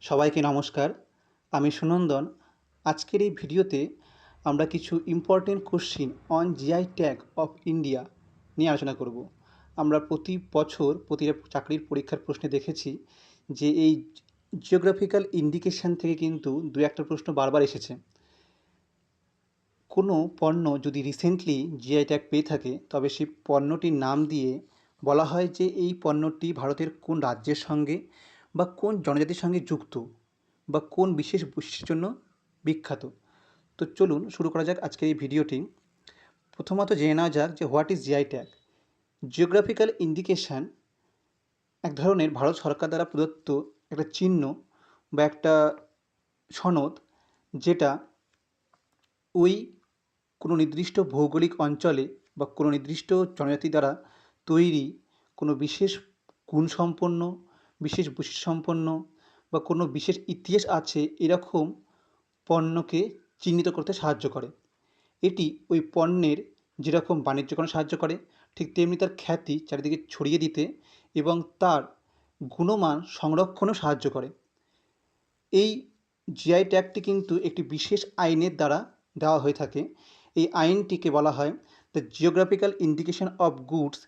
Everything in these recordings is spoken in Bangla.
সবাইকে নমস্কার। আমি সুনন্দন। আজকের এই ভিডিওতে আমরা কিছু important question on GI tag of India নিয়ে আলোচনা করব। আমরা প্রতি বছর প্রতিটা চাকরির পরীক্ষার প্রশ্নে দেখেছি যে এই জিওগ্রাফিক্যাল ইন্ডিকেশান থেকে কিন্তু দু একটা প্রশ্ন বারবার এসেছে। কোনো পণ্য যদি রিসেন্টলি জিআই ট্যাগ পেয়ে থাকে তবে সেই পণ্যটির নাম দিয়ে বলা হয় যে এই পণ্যটি ভারতের কোন রাজ্যের সঙ্গে বা কোন জনজাতির সঙ্গে যুক্ত বা কোন বিশেষ বৈশিষ্ট্যের জন্য বিখ্যাত। তো চলুন শুরু করা যাক আজকের এই ভিডিওটি। প্রথমত জেনে নেওয়া যাক যে what is GI tag. Geographical indication এক ধরনের ভারত সরকার দ্বারা প্রদত্ত একটা চিহ্ন বা একটা সনদ, যেটা ওই কোনো নির্দিষ্ট ভৌগোলিক অঞ্চলে বা কোনো নির্দিষ্ট জনজাতি দ্বারা তৈরি কোনো বিশেষ গুণসম্পন্ন, বিশেষ বৈশিষ্ট্যসম্পন্ন বা কোনো বিশেষ ইতিহাস আছে এরকম পণ্যকে চিহ্নিত করতে সাহায্য করে। এটি ওই পণ্যের যেরকম বাণিজ্যকরণে সাহায্য করে, ঠিক তেমনি তার খ্যাতি চারিদিকে ছড়িয়ে দিতে এবং তার গুণমান সংরক্ষণেও সাহায্য করে। এই জিআই ট্যাগটি কিন্তু একটি বিশেষ আইনের দ্বারা দেওয়া হয়ে থাকে। এই আইনটিকে বলা হয় the geographical indication of goods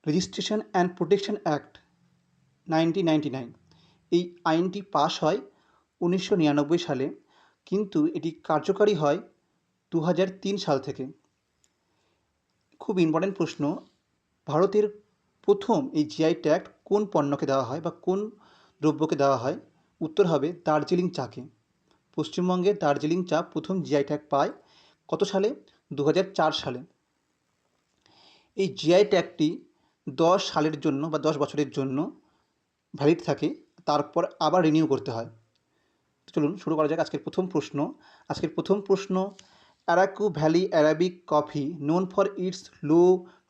registration and protection act 1999। এই আইনটি পাশ হয় 1999 সালে, কিন্তু এটি কার্যকারী হয় 2003 সাল থেকে। খুব ইম্পর্ট্যান্ট প্রশ্ন, ভারতের প্রথম এই জিআই ট্যাগ কোন পণ্যকে দেওয়া হয় বা কোন দ্রব্যকে দেওয়া হয়? উত্তর হবে দার্জিলিং চাকে। পশ্চিমবঙ্গের দার্জিলিং চা প্রথম জিআই ট্যাগ পায় কত সালে? 2004 সালে। এই জিআই ট্যাগটি 10 সালের জন্য বা 10 বছরের জন্য ভ্যালিড থাকে, তারপর আবার রিনিউ করতে হয়। চলুন শুরু করা যাক আজকের প্রথম প্রশ্ন। আজকের প্রথম প্রশ্ন, Araku Valley Arabic coffee known for its low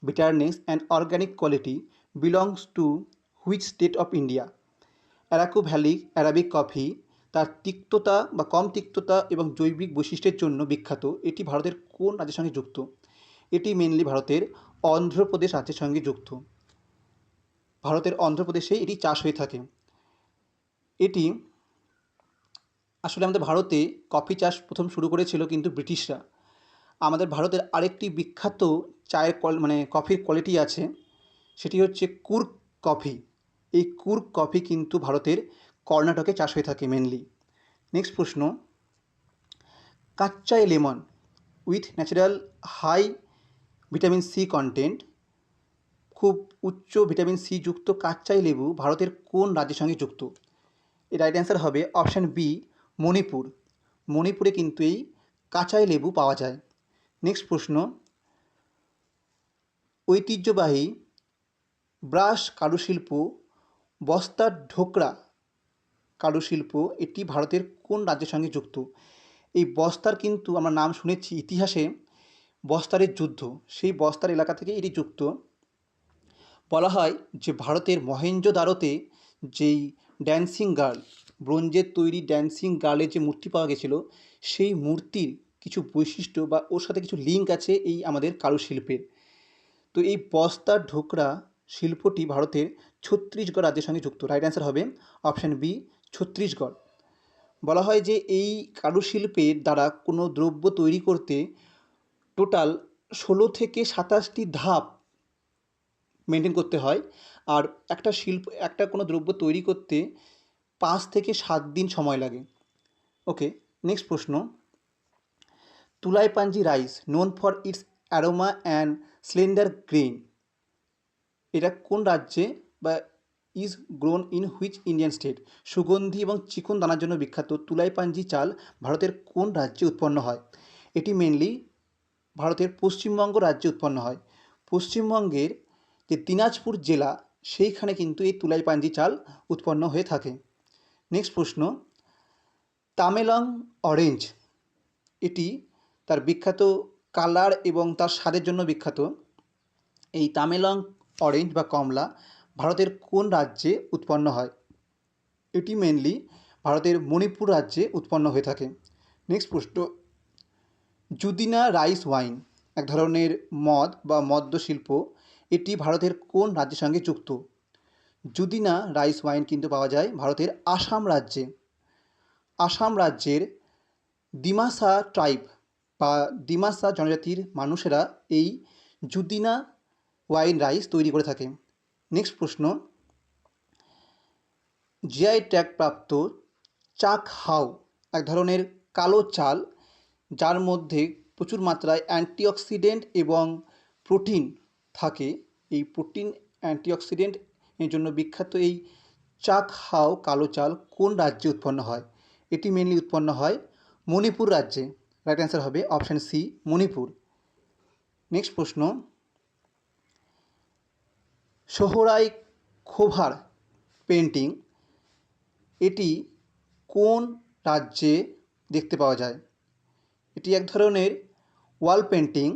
bitterness and organic quality belongs to which state of India? Araku Valley Arabic coffee তার তিক্ততা বা কম তিক্ততা এবং জৈবিক বৈশিষ্ট্যের জন্য বিখ্যাত। এটি ভারতের কোন রাজ্যের সঙ্গে যুক্ত? এটি মেনলি ভারতের অন্ধ্রপ্রদেশ রাজ্যের সঙ্গে যুক্ত। ভারতের অন্ধ্রপ্রদেশে এটি চাষ হয়ে থাকে। এটি আসলে আমাদের ভারতে কফি চাষ প্রথম শুরু করেছিল কিন্তু ব্রিটিশরা। আমাদের ভারতের আরেকটি বিখ্যাত চায়ের কফির কোয়ালিটি আছে, সেটি হচ্ছে কুর্গ কফি। এই কুর্গ কফি কিন্তু ভারতের কর্ণাটকে চাষ হয়ে থাকে মেনলি। নেক্সট প্রশ্ন, Kachai lemon with natural high vitamin C content, খুব উচ্চ ভিটামিন সি যুক্ত কাচ্চাই লেবু ভারতের কোন রাজ্যের সঙ্গে যুক্ত? এর রাইট অ্যান্সার হবে অপশান বি, মণিপুর। মণিপুরে কিন্তু এই কাঁচাই লেবু পাওয়া যায়। নেক্সট প্রশ্ন, ঐতিহ্যবাহী ব্রাশ কারুশিল্প বস্তার ঢোকরা কারুশিল্প এটি ভারতের কোন রাজ্যের সঙ্গে যুক্ত? এই বস্তার কিন্তু আমরা নাম শুনেছি ইতিহাসে, বস্তারের যুদ্ধ, সেই বস্তার এলাকা থেকে এটি যুক্ত। বলা হয় যে ভারতের মহেঞ্জোদারোতে যেই ড্যান্সিং গার্ল, ব্রোঞ্জের তৈরি ড্যান্সিং গার্লের যে মূর্তি পাওয়া গেছিলো, সেই মূর্তির কিছু বৈশিষ্ট্য বা ওর সাথে কিছু লিঙ্ক আছে এই আমাদের কারুশিল্পের। তো এই বস্তার ঢোকরা শিল্পটি ভারতের ছত্তিশগড় রাজ্যের সঙ্গে যুক্ত। রাইট অ্যান্সার হবে অপশান বি, ছত্তিশগড়। বলা হয় যে এই কারুশিল্পের দ্বারা কোনো দ্রব্য তৈরি করতে টোটাল 16 থেকে 27টি ধাপ মেনটেন করতে হয়, আর একটা কোনো দ্রব্য তৈরি করতে 5 থেকে 7 দিন সময় লাগে। ওকে, নেক্সট প্রশ্ন, Tulaipanji rice known for it's aroma and slender grain, এটা কোন রাজ্যে বা is grown in which Indian state? সুগন্ধি এবং চিকন দানার জন্য বিখ্যাত তুলাইপাঞ্জি চাল ভারতের কোন রাজ্যে উৎপন্ন হয়? এটি মেনলি ভারতের পশ্চিমবঙ্গ রাজ্যে উৎপন্ন হয়। পশ্চিমবঙ্গের যে দিনাজপুর জেলা, সেইখানে কিন্তু এই তুলাইপাঞ্জি চাল উৎপন্ন হয়ে থাকে। নেক্সট প্রশ্ন, তামেলং অরেঞ্জ, এটি তার বিখ্যাত কালার এবং তার স্বাদের জন্য বিখ্যাত। এই তামেলং অরেঞ্জ বা কমলা ভারতের কোন রাজ্যে উৎপন্ন হয়? এটি মেনলি ভারতের মণিপুর রাজ্যে উৎপন্ন হয়ে থাকে। নেক্সট প্রশ্ন, জুদিনা রাইস ওয়াইন এক ধরনের মদ বা মদ্য শিল্প, এটি ভারতের কোন রাজ্যের সঙ্গে যুক্ত? জুদিনা রাইস ওয়াইন কিন্তু পাওয়া যায় ভারতের আসাম রাজ্যে। আসাম রাজ্যের ডিমাসা ট্রাইব বা ডিমাসা জনজাতির মানুষেরা এই জুদিনা ওয়াইন রাইস তৈরি করে থাকে। নেক্সট প্রশ্ন, জিআই ট্যাগ প্রাপ্ত চাক হাও এক ধরনের কালো চাল যার মধ্যে প্রচুর মাত্রায় অ্যান্টিঅক্সিডেন্ট এবং প্রোটিন থাকে। এই প্রোটিন অ্যান্টিঅক্সিডেন্ট এর জন্য বিখ্যাত এই চাক হাও কালো চাল কোন রাজ্যে উৎপন্ন হয়? এটি মেনলি উৎপন্ন হয় মণিপুর রাজ্যে। রাইট অ্যান্সার হবে অপশান সি, মণিপুর। নেক্সট প্রশ্ন, সোহরাই খোভার পেন্টিং এটি কোন রাজ্যে দেখতে পাওয়া যায়? এটি এক ধরনের ওয়াল পেন্টিং,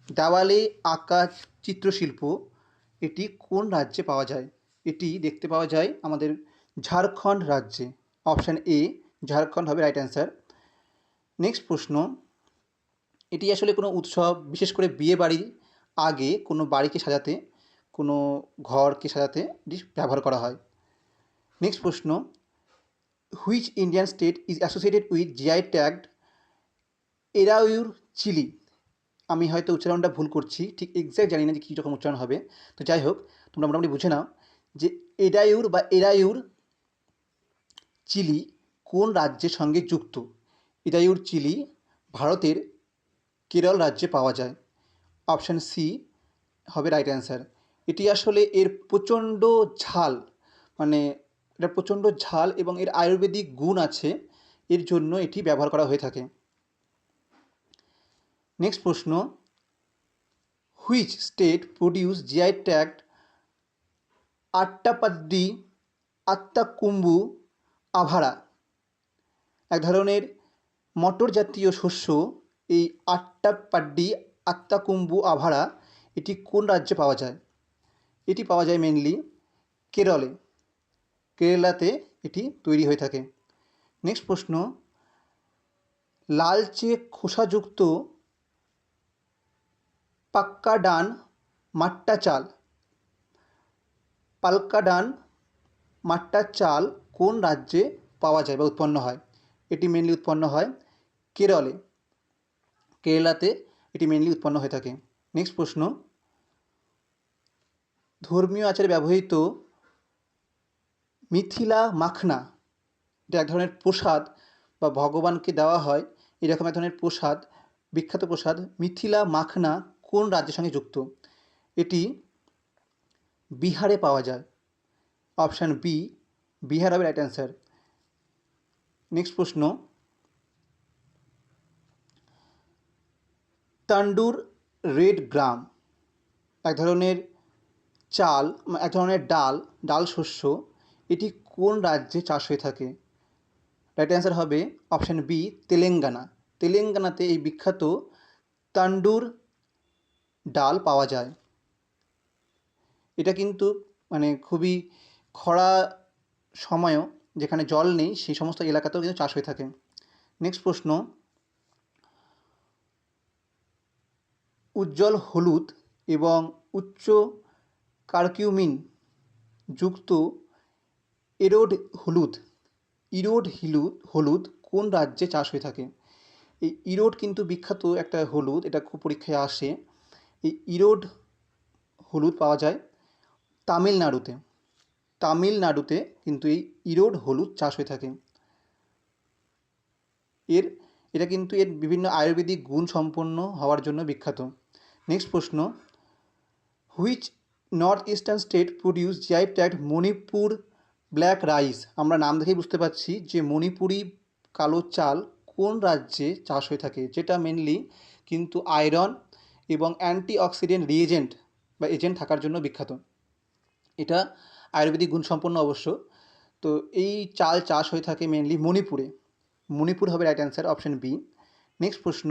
দেওয়ালে আঁকা চিত্রশিল্প। এটি কোন রাজ্যে পাওয়া যায়? এটি দেখতে পাওয়া যায় আমাদের ঝাড়খণ্ড রাজ্যে। অপশান এ, ঝাড়খণ্ড হবে রাইট অ্যান্সার। নেক্সট প্রশ্ন, এটি আসলে কোনো উৎসব, বিশেষ করে বিয়ে বাড়ির আগে কোনো বাড়িকে সাজাতে, কোনো ঘরকে সাজাতে এটি ব্যবহার করা হয়। নেক্সট প্রশ্ন, which Indian state is associated with GI tagged এরাউর চিলি? আমি হয়তো উচ্চারণটা ভুল করছি, ঠিক এক্স্যাক্ট জানি না যে কী রকম উচ্চারণ হবে। তো যাই হোক, তোমরা মোটামুটি বুঝে নাও যে এডাইউর বা এরাইউর চিলি কোন রাজ্যের সঙ্গে যুক্ত? এরাইউর চিলি ভারতের কেরল রাজ্যে পাওয়া যায়। অপশান সি হবে রাইট অ্যান্সার। এটি আসলে এর প্রচণ্ড ঝাল, মানে এটা প্রচণ্ড ঝাল এবং এর আয়ুর্বেদিক গুণ আছে, এর জন্য এটি ব্যবহার করা হয়ে থাকে। নেক্সট প্রশ্ন, which state produce GI tagged Attappady Attukombu Avara? এক ধরনের মটর জাতীয় শস্য এই আট্টাপাড্ডি আত্তাকুম্বু আভারা এটি কোন রাজ্যে পাওয়া যায়? এটি পাওয়া যায় মেনলি কেরলে। কেরালাতে এটি তৈরি হয়ে থাকে। নেক্সট প্রশ্ন, লালচে খোসাযুক্ত পাক্কাডান মাট্টা চাল, পালকাডান মাট্টা চাল কোন রাজ্যে পাওয়া যায় বা উৎপন্ন হয়? এটি মেনলি উৎপন্ন হয় কেরলে। কেরালাতে এটি মেনলি উৎপন্ন হয়ে থাকে। নেক্সট প্রশ্ন, ধর্মীয় আচারে ব্যবহৃত মিথিলা মাখনা, এটা এক ধরনের প্রসাদ বা ভগবানকে দেওয়া হয় এরকম এক ধরনের প্রসাদ, বিখ্যাত প্রসাদ মিথিলা মাখনা কোন রাজ্যের সঙ্গে যুক্ত? এটি বিহারে পাওয়া যায়। অপশান বি, বিহার হবে রাইট অ্যান্সার। নেক্সট প্রশ্ন, তান্ডুর রেড গ্রাম এক ধরনের চাল, এক ধরনের ডাল শস্য, এটি কোন রাজ্যে চাষ হয়ে থাকে? রাইট অ্যান্সার হবে অপশান বি, তেলেঙ্গানা। তেলেঙ্গানাতে এই বিখ্যাত তান্ডুর ডাল পাওয়া যায়। এটা কিন্তু মানে খুবই খরা সময়ও, যেখানে জল নেই সেই সমস্ত এলাকাতেও কিন্তু চাষ হয়ে থাকে। নেক্সট প্রশ্ন, উজ্জ্বল হলুদ এবং উচ্চ কারকিউমিন যুক্ত ইরোড হলুদ কোন রাজ্যে চাষ হয়ে থাকে? এই ইরোড কিন্তু বিখ্যাত একটা হলুদ, এটা খুব পরীক্ষায় আসে। এই ইরোড হলুদ পাওয়া যায় তামিলনাড়ুতে কিন্তু এই ইরোড হলুদ চাষ হয়ে থাকে। এটা কিন্তু এর বিভিন্ন আয়ুর্বেদিক গুণ সম্পন্ন হওয়ার জন্য বিখ্যাত। নেক্সট প্রশ্ন, which north eastern state produce GI tagged Manipur black rice? আমরা নাম দেখেই বুঝতে পারছি যে মণিপুরি কালো চাল কোন রাজ্যে চাষ হয়ে থাকে, যেটা মেনলি কিন্তু আয়রন এবং অ্যান্টিঅক্সিডেন্ট এজেন্ট থাকার জন্য বিখ্যাত। এটা আয়ুর্বেদিক গুণসম্পন্ন অবশ্য। তো এই চাল চাষ হয়ে থাকে মেনলি মণিপুর হবে right answer, option B. Next প্রশ্ন,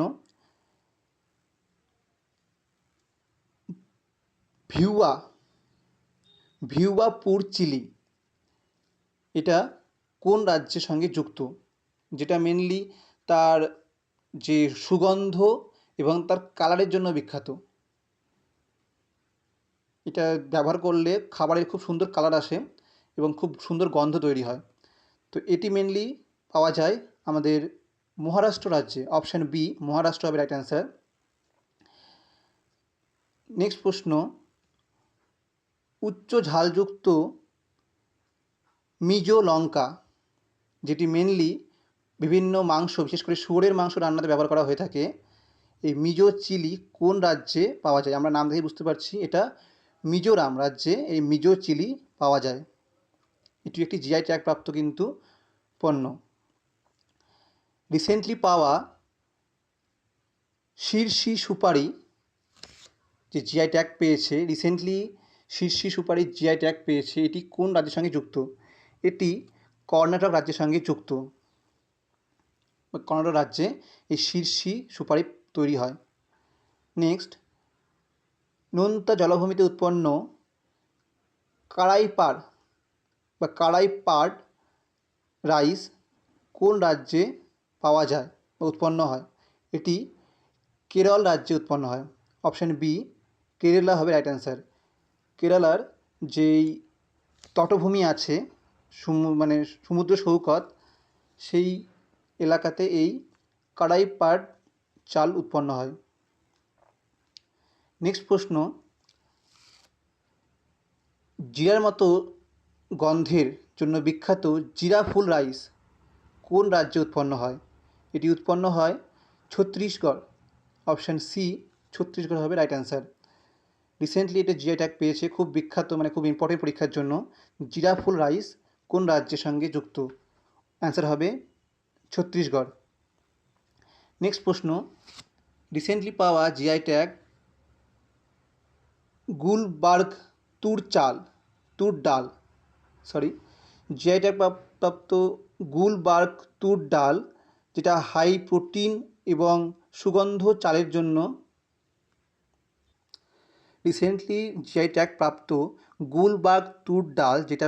ভিউয়াপুর চিলি এটা কোন রাজ্যের সঙ্গে যুক্ত, যেটা মেনলি তার যে সুগন্ধ এবং তার কালারের জন্য বিখ্যাত? এটা ব্যবহার করলে খাবারের খুব সুন্দর কালার আসে এবং খুব সুন্দর গন্ধ তৈরি হয়। তো এটি মেনলি পাওয়া যায় আমাদের মহারাষ্ট্র রাজ্যে, অপশান বি মহারাষ্ট্র হবে রাইট অ্যান্সার। নেক্সট প্রশ্ন, উচ্চ ঝালযুক্ত মিজো লঙ্কা, যেটি মেনলি বিভিন্ন মাংস, বিশেষ করে শুয়োরের মাংস রান্নাতে ব্যবহার করা হয়ে থাকে, এই মিজো চিলি কোন রাজ্যে পাওয়া যায়? আমরা নাম দেখে বুঝতে পারছি এটা মিজোরাম রাজ্যে এই মিজো চিলি পাওয়া যায়। এটি একটি জিআই ট্যাগ প্রাপ্ত কিন্তু পণ্য। রিসেন্টলি পাওয়া শীর্ষি সুপারি যে জিআই ট্যাগ পেয়েছে, রিসেন্টলি শীর্ষি সুপারি জিআই ট্যাগ পেয়েছে, এটি কোন রাজ্যের সঙ্গে যুক্ত? এটি কর্ণাটক রাজ্যের সঙ্গে যুক্ত। কর্ণাটক রাজ্যে এই শীর্ষি সুপারি তৈরি হয়। নেক্সট, নোনতা জলাভূমিতে উৎপন্ন কারাইপাড় বা কারাইপাড় রাইস কোন রাজ্যে পাওয়া যায় বা উৎপন্ন হয়? এটি কেরল রাজ্যে উৎপন্ন হয়। অপশান বি কেরালা হবে রাইট অ্যান্সার। কেরালার যেই তটভূমি আছে, মানে সমুদ্র সৈকত, সেই এলাকাতে এই কারাইপাড় চাল উৎপন্ন হয়। নেক্সট প্রশ্ন, জিরার মতো গন্ধের জন্য বিখ্যাত জিরা ফুল রাইস কোন রাজ্যে উৎপন্ন হয়? এটি উৎপন্ন হয় ছত্তিশগড়। অপশান সি ছত্তিশগড় হবে রাইট অ্যান্সার। রিসেন্টলি এটা জিআই ট্যাগ পেয়েছে, খুব বিখ্যাত, মানে খুব ইম্পর্টেন্ট পরীক্ষার জন্য। জিরা ফুল রাইস কোন রাজ্যের সঙ্গে যুক্ত? অ্যান্সার হবে ছত্তিশগড়। নেক্সট প্রশ্ন, রিসেন্টলি পাওয়া জিআই ট্যাগ গুলবার্গ তুর ডাল জিআই ট্যাগ প্রাপ্ত গুলবার্গ তুর ডাল, যেটা হাই প্রোটিন এবং সুগন্ধ চালের জন্য রিসেন্টলি জিআই ট্যাগ প্রাপ্ত গুলবার্গ তুর ডাল, যেটা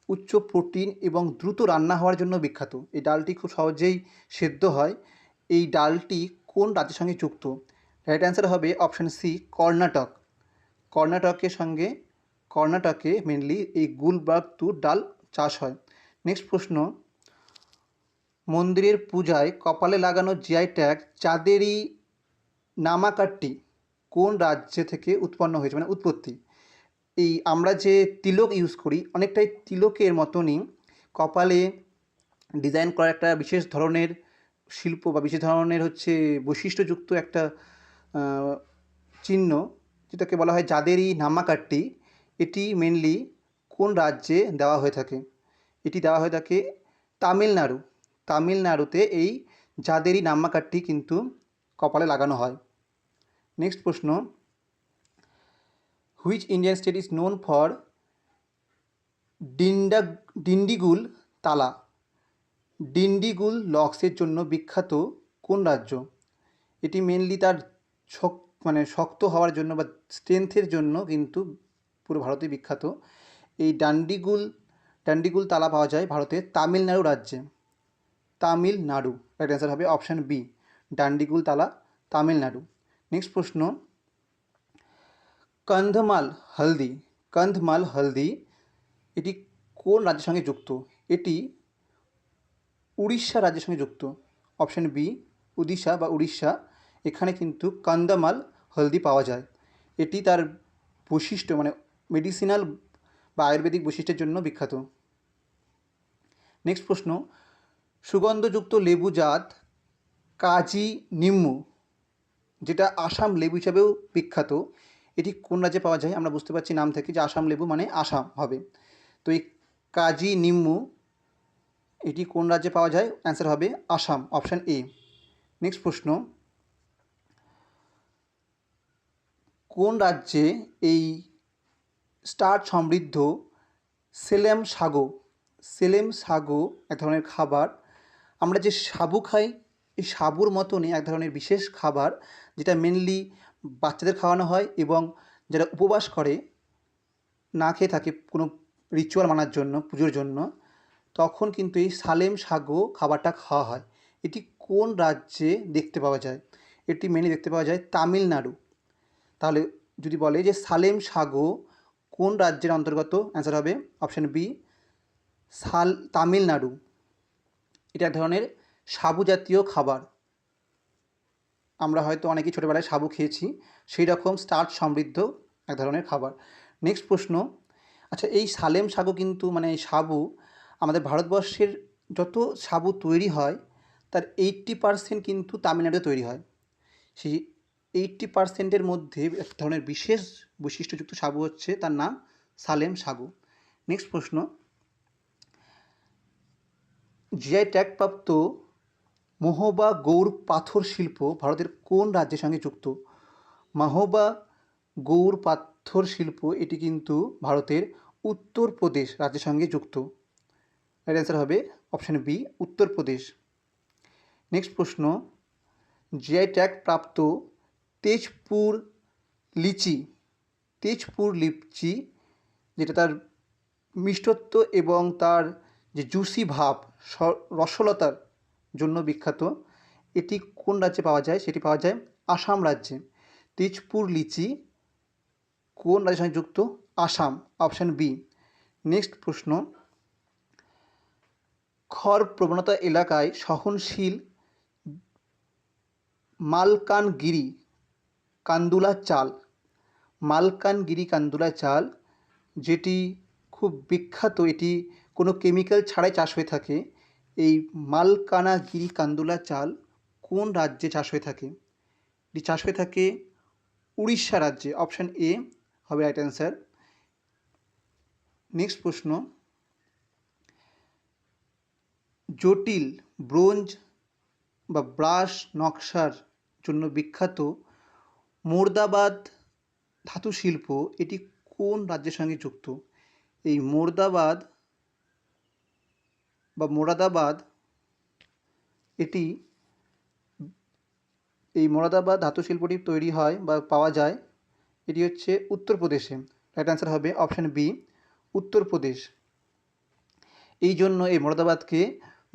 উচ্চ প্রোটিন এবং দ্রুত রান্না হওয়ার জন্য বিখ্যাত। এই ডালটি খুব সহজেই সেদ্ধ হয়। এই ডালটি কোন রাজ্যের সঙ্গে যুক্ত? রাইট অ্যান্সার হবে অপশান সি কর্ণাটক। কর্ণাটকে মেনলি এই গুলবার্গ তুর ডাল চাষ হয়। নেক্সট প্রশ্ন, মন্দিরের পূজায় কপালে লাগানো জিআই ট্যাগ চাঁদেরি নামাকাট্টি কোন রাজ্য থেকে উৎপন্ন হয়েছে, মানে উৎপত্তি? এই আমরা যে তিলক ইউজ করি, অনেকটাই তিলকের মতনই কপালে ডিজাইন করা একটা বিশেষ ধরনের শিল্প বা বিশেষ ধরনের বৈশিষ্ট্যযুক্ত একটা চিহ্ন, যেটাকে বলা হয় জাদেরি নামাকাট্টি। এটি মেনলি কোন রাজ্যে দেওয়া হয়ে থাকে? এটি দেওয়া হয়ে থাকে তামিলনাড়ুতে এই জাদেরি নামাকাট্টি কিন্তু কপালে লাগানো হয়। নেক্সট প্রশ্ন, which Indian state is known for Dindigul তালা? ডিন্ডিগুল লক্সের জন্য বিখ্যাত কোন রাজ্য? এটি মেনলি তার শক্ত হওয়ার জন্য বা স্ট্রেংথের জন্য কিন্তু পুরো ভারতে বিখ্যাত। এই ডান্ডিগুল তালা পাওয়া যায় ভারতের তামিলনাড়ু রাজ্যে। রাইট অ্যান্সার হবে অপশান বি ডান্ডিগুল তালা, তামিলনাড়ু। নেক্সট প্রশ্ন, কন্ধমাল হলদি এটি কোন রাজ্যের সঙ্গে যুক্ত? এটি উড়িষ্যা রাজ্যের সঙ্গে যুক্ত। Option B Orissa. এখানে কিন্তু কন্ধমাল হলদি পাওয়া যায়। এটি তার বৈশিষ্ট্য, মানে মেডিসিনাল বা আয়ুর্বেদিক বৈশিষ্ট্যের জন্য বিখ্যাত। নেক্সট প্রশ্ন, সুগন্ধযুক্ত লেবু জাত কাজি নিম্বু, যেটা আসাম লেবু হিসাবেও বিখ্যাত, এটি কোন রাজ্যে পাওয়া যায়? আমরা বুঝতে পারছি নাম থেকে যে আসাম লেবু মানে আসাম হবে। তো এই কাজি নিম্বু এটি কোন রাজ্যে পাওয়া যায়? অ্যান্সার হবে আসাম, অপশান এ। নেক্সট প্রশ্ন, কোন রাজ্যে এই স্টার্চ সমৃদ্ধ সেলেম সাগো এক ধরনের খাবার, আমরা যে সাবু খাই, এই সাবুর মতনই এক ধরনের বিশেষ খাবার, যেটা মেনলি বাচ্চাদের খাওয়ানো হয় এবং যারা উপবাস করে না খেয়ে থাকে কোনো রিচুয়াল মানার জন্য, পুজোর জন্য, তখন কিন্তু এই সালেম সাগো খাবারটা খাওয়া হয়। এটি কোন রাজ্যে দেখতে পাওয়া যায়? এটি মেনলি দেখতে পাওয়া যায় তামিলনাড়ু। তাহলে যদি বলে যে সালেম সাগো কোন রাজ্যের অন্তর্গত, অ্যান্সার হবে অপশান বি তামিলনাড়ু। এটা এক ধরনের সাবু জাতীয় খাবার, আমরা হয়তো অনেকেই ছোটোবেলায় সাবু খেয়েছি, সেই রকম স্টার্চ সমৃদ্ধ এক ধরনের খাবার। নেক্সট প্রশ্ন, আচ্ছা এই সালেম সাগু কিন্তু মানে এই সাবু আমাদের ভারতবর্ষের যত সাবু তৈরি হয় তার 80% কিন্তু তামিলনাড়ুতে তৈরি হয়। সেই 80%-এর মধ্যে এক ধরনের বিশেষ বৈশিষ্ট্যযুক্ত সাবু হচ্ছে, তার নাম সালেম সাগু। নেক্সট প্রশ্ন, জিআই ট্যাগপ্রাপ্ত মহোবা গৌড় পাথর শিল্প ভারতের কোন রাজ্যের সঙ্গে যুক্ত? মহোবা গৌড় পাথর শিল্প এটি কিন্তু ভারতের উত্তরপ্রদেশ রাজ্যের সঙ্গে যুক্ত। রাইট অ্যান্সার হবে অপশান বি, উত্তরপ্রদেশ। নেক্সট প্রশ্ন, জিআই ট্যাগ প্রাপ্ত তেজপুর লিচি, তেজপুর লিচি যেটা তার মিষ্টত্ব এবং তার যে জুসি ভাব, রসলতার জন্য বিখ্যাত, এটি কোন রাজ্যে পাওয়া যায়? সেটি পাওয়া যায় আসাম রাজ্যে। তেজপুর লিচি কোন রাজ্যের সঙ্গে যুক্ত? Assam, option B. নেক্সট প্রশ্ন, খড় প্রবণতা এলাকায় সহনশীল মালকানগিরি কান্দুলা চাল, মালকানগিরি কান্দুলা চাল যেটি খুব বিখ্যাত, এটি কোনো কেমিক্যাল ছাড়াই চাষ হয়ে থাকে, এই মালকানাগিরি কান্দুলা চাল কোন রাজ্যে চাষ হয়ে থাকে? এটি চাষ হয়ে থাকে উড়িষ্যা রাজ্যে, অপশান এ হবে রাইট অ্যান্সার। নেক্সট প্রশ্ন, জটিল ব্রোঞ্জ বা ব্রাশ নকশার জন্য বিখ্যাত মোর্দাবাদ ধাতু শিল্প এটি কোন রাজ্যের সঙ্গে যুক্ত? এই মোর্দাবাদ বা মোরাদাবাদ এটি, এই মোরাদাবাদ ধাতু শিল্পটি তৈরি হয় বা পাওয়া যায়, এটি হচ্ছে উত্তরপ্রদেশে। রাইট অ্যান্সার হবে অপশান বি, উত্তরপ্রদেশ। এই জন্য এই মোরাদাবাদকে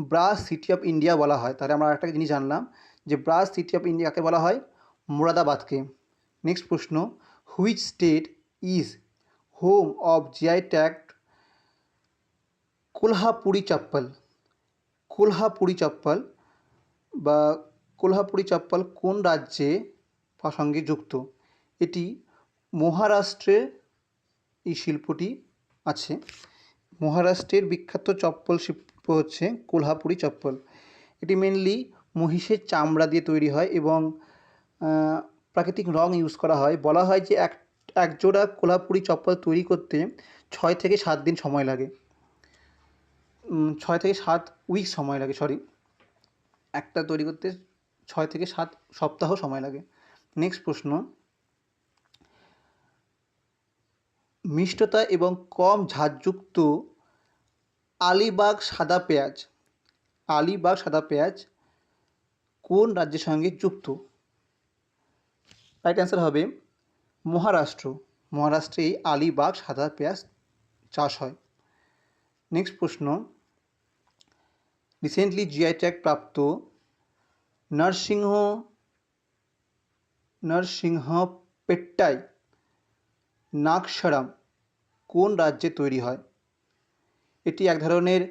ব্রাশ সিটি অফ ইন্ডিয়া বলা হয়। তাহলে আমরা একটা জিনিস জানলাম যে ব্রাশ সিটি অফ ইন্ডিয়াকে বলা হয় মোরাদাবাদকে। নেক্সট প্রশ্ন, which state is home of GI tagged Kolhapuri chappal, Kolhapuri চপ্পল বা কোলহাপুরি চপ্পল কোন রাজ্যে সঙ্গে যুক্ত? এটি মহারাষ্ট্রে এই শিল্পটি আছে। মহারাষ্ট্রের বিখ্যাত চপ্পল শিল্প হচ্ছে কোলহাপুরি চপ্পল। এটি মেনলি মহিষের চামড়া দিয়ে তৈরি হয় এবং প্রাকৃতিক রং ইউজ করা হয়। বলা হয় যে এক জোড়া কোলহাপুরি চপ্পল তৈরি করতে 6 থেকে 7 দিন সময় লাগে, 6 থেকে 7 উইক সময় লাগে, একটা তৈরি করতে 6 থেকে 7 সপ্তাহ সময় লাগে। নেক্সট প্রশ্ন, মিষ্টতা এবং কম ঝাঁঝযুক্ত আলিবাগ সাদা পেঁয়াজ, আলিবাগ সাদা পেঁয়াজ কোন রাজ্যের সঙ্গে যুক্ত? রাইট অ্যান্সার হবে মহারাষ্ট্র। মহারাষ্ট্রে এই আলিবাগ সাদা পেঁয়াজ চাষ হয়। নেক্সট প্রশ্ন, রিসেন্টলি জিআই ট্যাগ প্রাপ্ত নরসিংহপেট্টাই নাগস্বরম কোন রাজ্যে তৈরি হয়? এটি এক ধরনের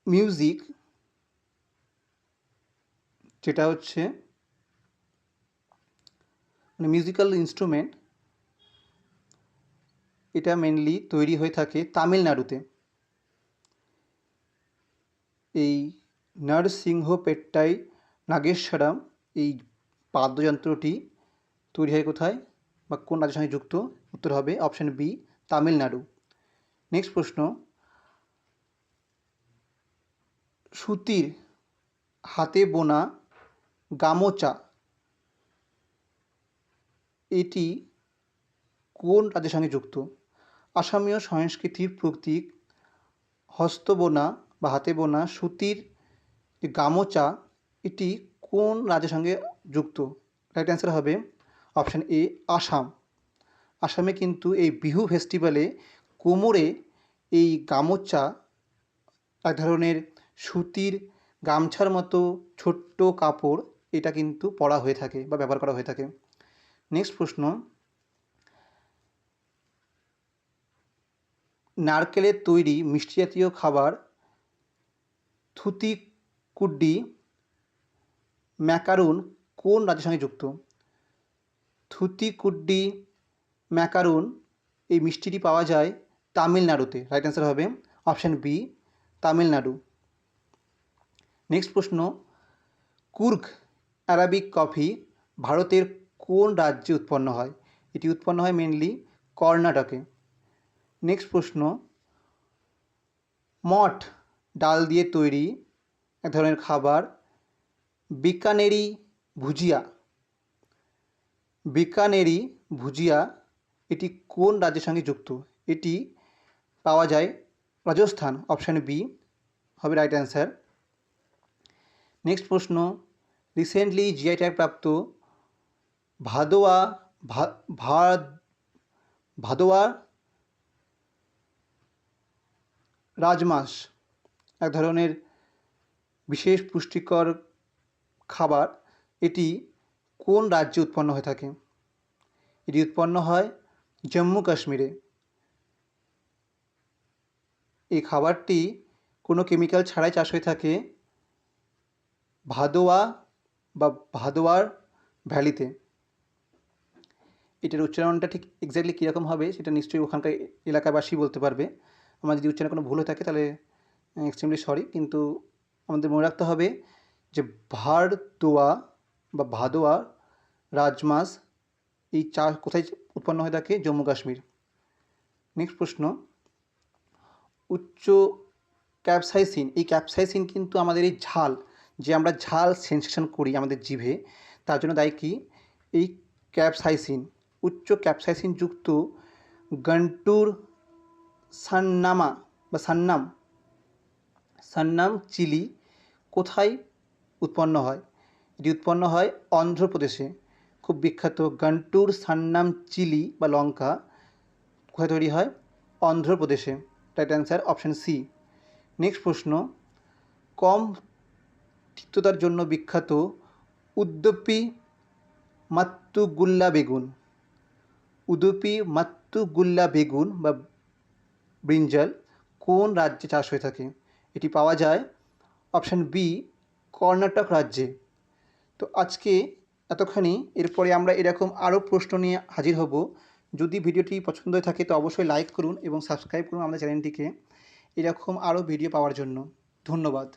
মিউজিক, যেটা হচ্ছে মানে মিউজিক্যাল ইনস্ট্রুমেন্ট, এটা মেনলি তৈরি হয়ে থাকে তামিলনাড়ুতে। এই নরসিংহপেট্টাই নাগেশ্বরম এই বাদ্যযন্ত্রটি তৈরি হয় কোথায় বা কোন রাজ্যের সঙ্গে যুক্ত? উত্তর হবে অপশান বি, তামিলনাড়ু। নেক্সট প্রশ্ন, সুতির হাতে বোনা গামোচা এটি কোন রাজ্যের সঙ্গে যুক্ত? আসামীয় সংস্কৃতির প্রতীক হস্তবোনা বা হাতে বোনা সুতির গামোচা এটি কোন রাজ্যের সঙ্গে যুক্ত? রাইট অ্যান্সার হবে অপশান এ, আসাম। আসামে কিন্তু এই বিহু ফেস্টিভ্যালে কোমরে এই গামোচা, এক ধরনের সুতির গামছার মতো ছোট্ট কাপড়, এটা কিন্তু পরা হয়ে থাকে বা ব্যবহার করা হয়ে থাকে। নেক্সট প্রশ্ন, নারকেলের তৈরি মিষ্টি জাতীয় খাবার থুথিকুডি ম্যাকারুন কোন রাজ্যের সঙ্গে যুক্ত? থুথিকুডি ম্যাকারুন এই মিষ্টিটি পাওয়া যায় তামিলনাড়ুতে। রাইট অ্যান্সার হবে অপশান বি, তামিলনাড়ু। নেক্সট প্রশ্ন, কুর্গ অ্যারাবিক কফি ভারতের কোন রাজ্যে উৎপন্ন হয়? এটি উৎপন্ন হয় মেনলি কর্ণাটকে। নেক্সট প্রশ্ন, মঠ ডাল দিয়ে তৈরি এক ধরনের খাবার বিকানেরি ভুজিয়া। বিকানেরি ভুজিয়া এটি কোন রাজ্যের সঙ্গে যুক্ত? এটি পাওয়া যায় রাজস্থান। অপশান বি হবে রাইট অ্যান্সার। নেক্সট প্রশ্ন, রিসেন্টলি জিআই ট্যাগ প্রাপ্ত ভাদোয়া ভাদোয়া রাজমাস এক ধরনের বিশেষ পুষ্টিকর খাবার, এটি কোন রাজ্যে উৎপন্ন হয়ে থাকে? এটি উৎপন্ন হয় জম্মু কাশ্মীরে। এই খাবারটি কোনো কেমিক্যাল ছাড়াই চাষ হয়ে থাকে ভাদোয়া বা ভাদোয়ার ভ্যালিতে। এটার উচ্চারণটা ঠিক এক্স্যাক্টলি কীরকম হবে সেটা নিশ্চয়ই ওখানকার এলাকাবাসী বলতে পারবে। আমার যদি উচ্চারণে কোনো ভুল হয়ে থাকে তাহলে এক্সট্রিমলি সরি, কিন্তু আমাদের মনে রাখতে হবে যে ভারদোয়া বা ভাদোয়া রাজমাস এই চা কোথায় উৎপন্ন হয়ে থাকে? জম্মু কাশ্মীর। নেক্সট প্রশ্ন, উচ্চ ক্যাপসাইসিন এই ক্যাপসাইসিন কিন্তু আমাদের এই ঝাল, যে আমরা ঝাল সেন্সেশন করি আমাদের জিভে, তার জন্য দায়ী কি? এই ক্যাপসাইসিন। উচ্চ ক্যাপসাইসিন যুক্ত গন্টুর সান্নামা বা সান্নাম চিলি কোথায় উৎপন্ন হয়? এটি উৎপন্ন হয় অন্ধ্রপ্রদেশে। খুব বিখ্যাত গন্টুর সান্নাম চিলি বা লঙ্কা কোথায় তৈরি হয়? অন্ধ্রপ্রদেশে। Right answer option C. Next প্রশ্ন, কম তিক্ততার জন্য বিখ্যাত উদুপি মাত্তুগুল্লা বেগুন। উদুপি মাত্তুগুল্লা বেগুন বা ব্রিঞ্জাল কোন রাজ্যে চাষ হয়ে থাকে? এটি পাওয়া যায় অপশান বি, কর্ণাটক রাজ্যে। তো আজকে এতখানি, এরপরে আমরা এরকম আরও প্রশ্ন নিয়ে হাজির হব। যদি ভিডিওটি পছন্দ হয়ে থাকে তো অবশ্যই লাইক করুন এবং সাবস্ক্রাইব করুন আমাদের চ্যানেলটিকে এরকম আরও ভিডিও পাওয়ার জন্য। ধন্যবাদ।